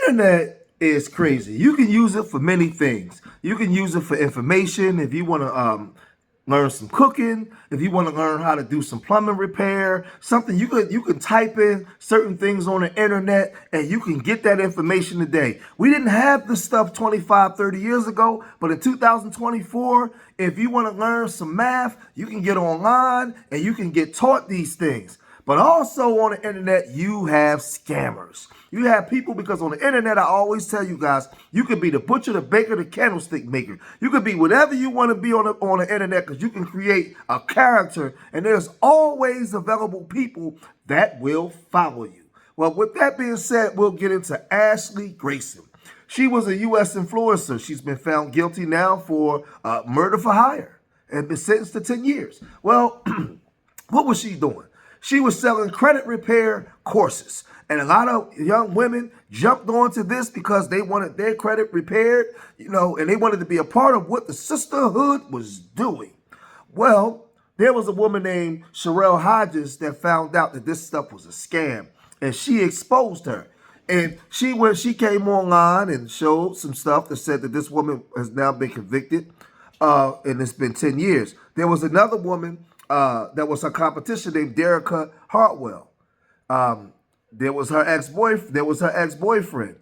internet is crazy. You can use it for many things. You can use it for information if you want to learn some cooking, if you want to learn how to do some plumbing repair, something you can type in certain things on the internet and you can get that information today. We didn't have this stuff 25, 30 years ago, but in 2024, if you want to learn some math, you can get online and you can get taught these things. But also on the internet, you have scammers. You have people, because on the internet, I always tell you guys, you could be the butcher, the baker, the candlestick maker. You could be whatever you want to be on the internet, because you can create a character, and there's always available people that will follow you. Well, with that being said, we'll get into Ashley Grayson. She was a U.S. influencer. She's been found guilty now for murder for hire and been sentenced to 10 years. Well, what was she doing? She was selling credit repair courses. And a lot of young women jumped onto this because they wanted their credit repaired, and they wanted to be a part of what the sisterhood was doing. Well, there was a woman named Sherelle Hodges that found out that this stuff was a scam, and she exposed her. And she came online and showed some stuff that said that this woman has now been convicted, and it's been 10 years. There was another woman that was her competition named Derica Hartwell. There was her ex-boyfriend,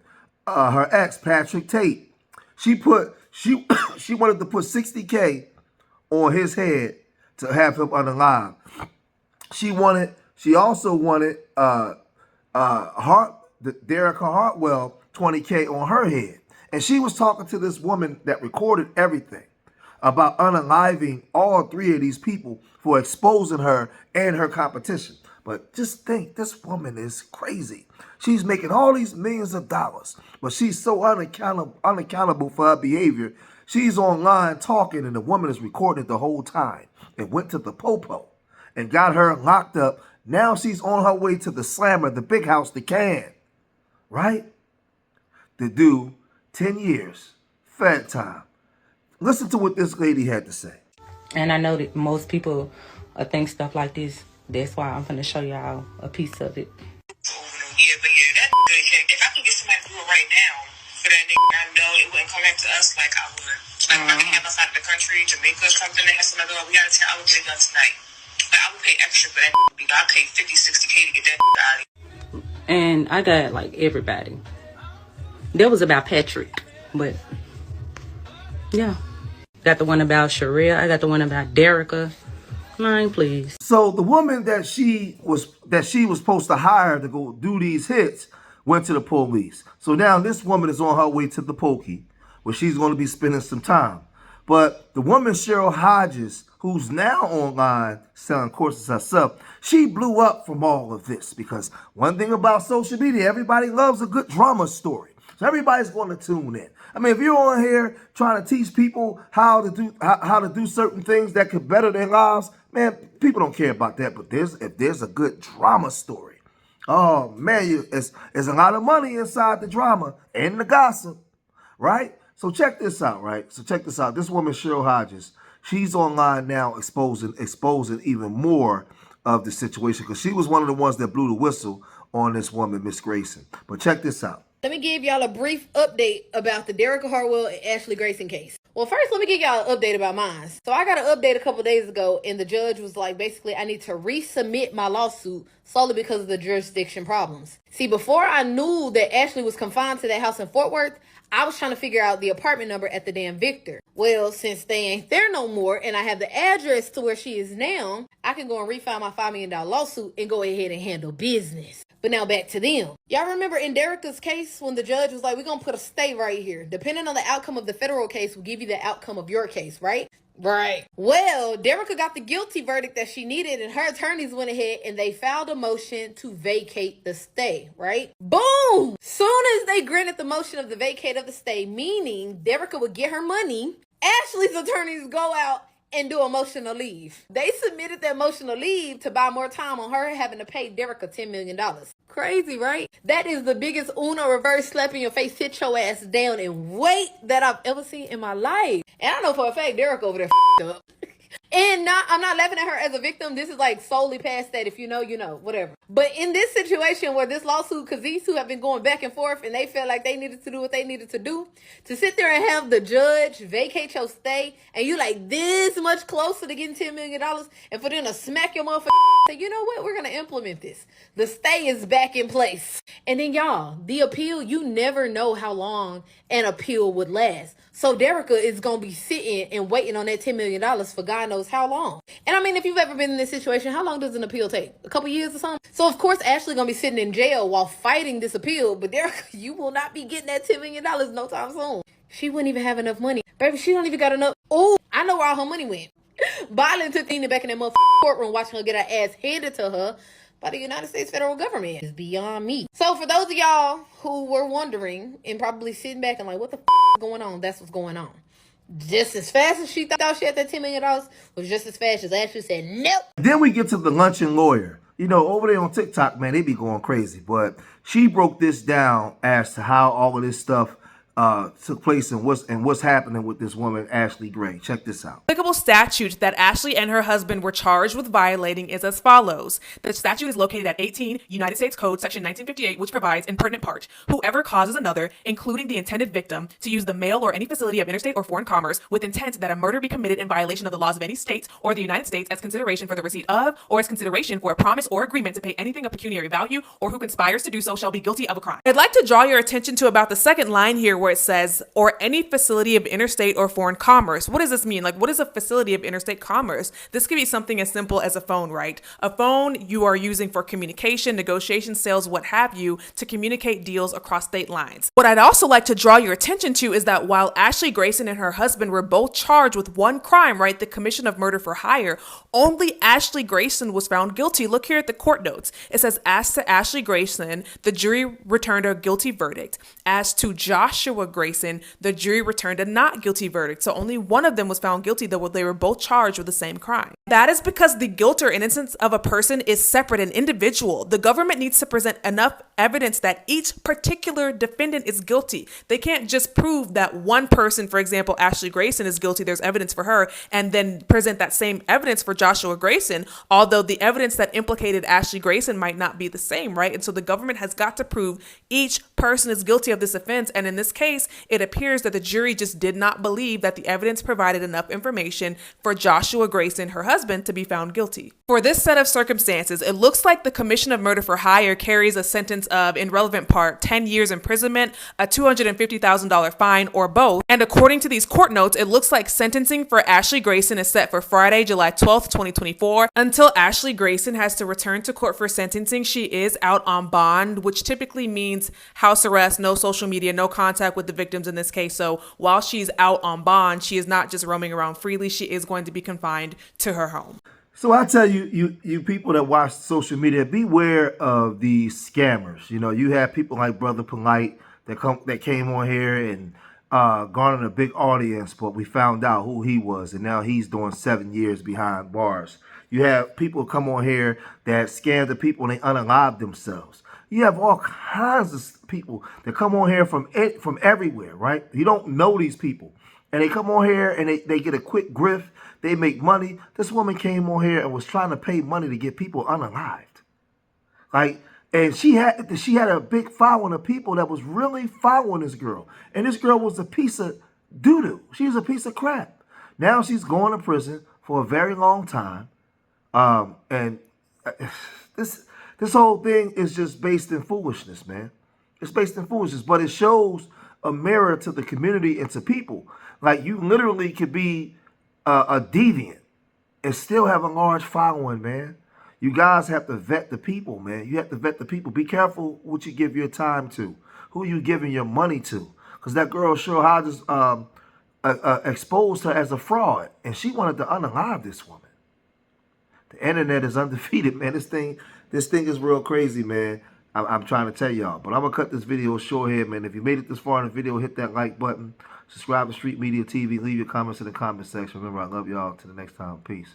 her ex, Patrick Tate. She wanted to put $60K on his head to have him unalive. She also wanted Derica Hartwell $20K on her head. And she was talking to this woman that recorded everything about unaliving all three of these people for exposing her and her competition. But just think, this woman is crazy. She's making all these millions of dollars, but she's so unaccountable for her behavior. She's online talking, and the woman is recording it the whole time and went to the popo and got her locked up. Now she's on her way to the slammer, the big house, the can, right? To do 10 years, fed time. Listen to what this lady had to say. And I know that most people think stuff like this. That's why I'm going to show y'all a piece of it. Yeah, but that if I can get somebody to do it right now for that nigga, I know it wouldn't come back to us like I would. Like if I can have us out of the country, Jamaica or something, and have somebody go, we got to tell, I would get it done tonight. But I would pay extra for that nigga. I paid 50, 60K to get that nigga out of here. And I got like everybody. That was about Patrick, but yeah. Got the one about Sharia. I got the one about Derica. Line, please. So the woman that she was supposed to hire to go do these hits went to the police. So now this woman is on her way to the pokey, where she's going to be spending some time. But the woman Cheryl Hodges, who's now online selling courses herself, she blew up from all of this, because one thing about social media, everybody loves a good drama story. So everybody's going to tune in. I mean, if you're on here trying to teach people how to do certain things that could better their lives, man, people don't care about that. But if there's a good drama story, oh man, there's a lot of money inside the drama and the gossip, right? So check this out, right? So check this out. This woman, Cheryl Hodges, she's online now exposing even more of the situation, because she was one of the ones that blew the whistle on this woman, Miss Grayson. But check this out. Let me give y'all a brief update about the Derica Hartwell and Ashley Grayson case. Well, first, let me give y'all an update about mine. So I got an update a couple days ago, and the judge was like, basically, I need to resubmit my lawsuit solely because of the jurisdiction problems. See, before I knew that Ashley was confined to that house in Fort Worth, I was trying to figure out the apartment number at the damn Victor. Well, since they ain't there no more, and I have the address to where she is now, I can go and refile my $5 million lawsuit and go ahead and handle business. But now back to them. Y'all remember in Derica's case when the judge was like, we're going to put a stay right here. Depending on the outcome of the federal case will give you the outcome of your case, right? Right. Well, Derica got the guilty verdict that she needed, and her attorneys went ahead and they filed a motion to vacate the stay, right? Boom! Soon as they granted the motion of the vacate of the stay, meaning Derica would get her money, Ashley's attorneys go out and do a motion to leave. They submitted that motion to leave to buy more time on her having to pay Derica $10 million. Crazy, right? That is the biggest Uno reverse slap in your face, sit your ass down and wait that I've ever seen in my life. And I know for a fact Derica over there up. And I'm not laughing at her as a victim. This is like solely past that. If you know, you know, whatever. But in this situation where this lawsuit, because these two have been going back and forth and they felt like they needed to do what they needed to do, to sit there and have the judge vacate your stay and you like this much closer to getting $10 million and for them to smack your motherfucker, say, you know what, we're going to implement this. The stay is back in place. And then y'all, the appeal, you never know how long an appeal would last. So Derica is going to be sitting and waiting on that $10 million for God knows how long. And I mean, if you've ever been in this situation, how long does an appeal take? A couple years or something? So of course, Ashley going to be sitting in jail while fighting this appeal. But Derica, you will not be getting that $10 million no time soon. She wouldn't even have enough money. Baby, she don't even got enough. Oh, I know where all her money went. Biden took Tina back in that motherfucking courtroom watching her get her ass handed to her by the United States federal government. It's beyond me. So for those of y'all who were wondering and probably sitting back and like, what the is going on? That's what's going on. Just as fast as she thought she had that $10 million was just as fast as Ashley said, nope. Then we get to the luncheon lawyer. You know, over there on TikTok, man, they be going crazy. But she broke this down as to how all of this stuff took place and what's happening with this woman, Ashley Gray. Check this out. Applicable statute that Ashley and her husband were charged with violating is as follows. The statute is located at 18 United States Code, section 1958, which provides in pertinent part, whoever causes another, including the intended victim, to use the mail or any facility of interstate or foreign commerce with intent that a murder be committed in violation of the laws of any state or the United States as consideration for the receipt of or as consideration for a promise or agreement to pay anything of pecuniary value or who conspires to do so shall be guilty of a crime. I'd like to draw your attention to about the second line here where it says, or any facility of interstate or foreign commerce. What does this mean? Like, what is a facility of interstate commerce? This could be something as simple as a phone, right? A phone you are using for communication, negotiation, sales, what have you, to communicate deals across state lines. What I'd also like to draw your attention to is that while Ashley Grayson and her husband were both charged with one crime, right, the commission of murder for hire, only Ashley Grayson was found guilty. Look here at the court notes. It says, as to Ashley Grayson, the jury returned a guilty verdict. As to Joshua Grayson, the jury returned a not guilty verdict. So only one of them was found guilty, though they were both charged with the same crime. That is because the guilt or innocence of a person is separate and individual. The government needs to present enough evidence that each particular defendant is guilty. They can't just prove that one person, for example, Ashley Grayson, is guilty, there's evidence for her, and then present that same evidence for Joshua Grayson, although the evidence that implicated Ashley Grayson might not be the same, right? And so the government has got to prove each person is guilty of this offense. And in this case, it appears that the jury just did not believe that the evidence provided enough information for Joshua Grayson, her husband, to be found guilty. For this set of circumstances, it looks like the commission of murder for hire carries a sentence of, in relevant part, 10 years imprisonment, a $250,000 fine, or both. And according to these court notes, it looks like sentencing for Ashley Grayson is set for Friday, July 12th, 2024. Until Ashley Grayson has to return to court for sentencing, she is out on bond, which typically means house arrest, no social media, no contact with the victims in this case. So while she's out on bond, she is not just roaming around freely. She is going to be confined to her home. So I tell you, you people that watch social media, beware of these scammers. You know, you have people like Brother Polite that came on here and garnered a big audience, but we found out who he was, and now he's doing 7 years behind bars. You have people come on here that scam the people and they unalive themselves. You have all kinds of people that come on here from everywhere, right? You don't know these people. And they come on here and they get a quick grift. They make money. This woman came on here and was trying to pay money to get people unalived. Like, and she had a big following of people that was really following this girl. And this girl was a piece of doo-doo. She was a piece of crap. Now she's going to prison for a very long time. And this whole thing is just based in foolishness, man. It's based in foolishness, but it shows a mirror to the community and to people. Like, you literally could be a deviant and still have a large following, man. You guys have to vet the people, man. You have to vet the people. Be careful what you give your time to. Who you giving your money to? Because that girl sure how just exposed her as a fraud, and she wanted to unalive this woman. The internet is undefeated, man. This thing is real crazy, man. I'm trying to tell y'all. But I'm going to cut this video short here, man. If you made it this far in the video, hit that like button. Subscribe to Street Media TV. Leave your comments in the comment section. Remember, I love y'all. Till the next time. Peace.